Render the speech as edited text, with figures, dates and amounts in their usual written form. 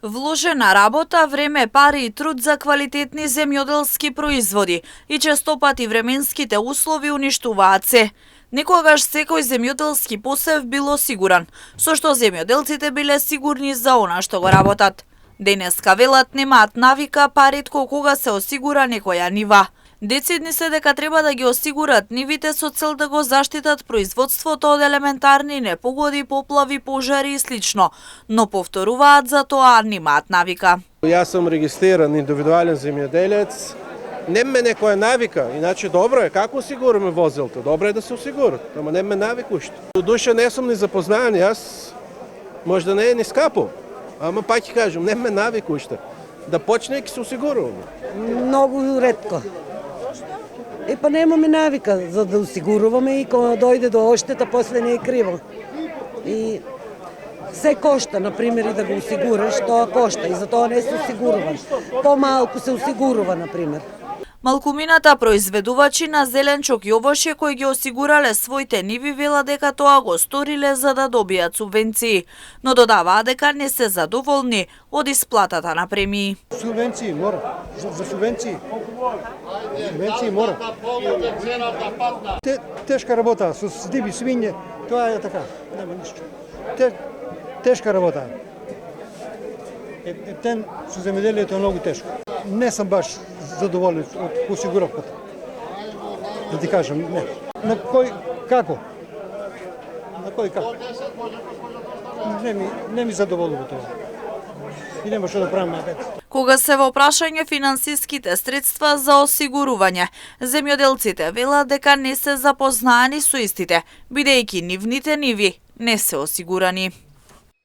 Вложена работа, време, пари и труд за квалитетни земјоделски производи и честопати временските услови уништуваат се. Некогаш секој земјоделски посев бил осигуран, со што земјоделците биле сигурни за она што го работат. Денеска велат немаат навика па ретко кога се осигура некоја нива. Децидни се дека треба да ги осигурат нивите со цел да го заштитат производството од елементарни непогоди, поплави, пожари и слично, но повторуваат за тоа немаат навика. Јас сум регистриран индивидуален земјоделец. Нема некоја навика, иначе добро е, како осигураме возилото? Добро е да се осигурат, ама нема навик уште. До душа не сум ни запознаен, јас може да не е ни скапо, ама пак ќе кажам, нема навик уште. Да почне и се осигуруваме. Многу ретко. Па немаме навика за да осигуруваме и кога дојде до оштета, после не е криво. И се кошта, например, и да го осигураш, тоа кошта и за тоа не се осигурува. Помалку се осигурува, например. Малкумината произведувачи на зеленчок и овошје кои ги осигурале своите ниви велат дека тоа го сториле за да добијат субвенции, но додаваат дека не се задоволни од исплатата на премии. Субвенции мора, за субвенции. Субвенции мора. Тешка работа со диби свиње, тоа е така, нема ништо. Тешка работа. Ептен со земјоделието е многу тешко. Не сум баш задоволен од осигуровката. Да ти кажам, не. На кој како? На кој како? Не ми задоволува тоа. И нема што да правам напред. Кога се во прашање финансиските средства за осигурување, земјоделците велат дека не се запознаани со истите, бидејќи нивните ниви не се осигурани.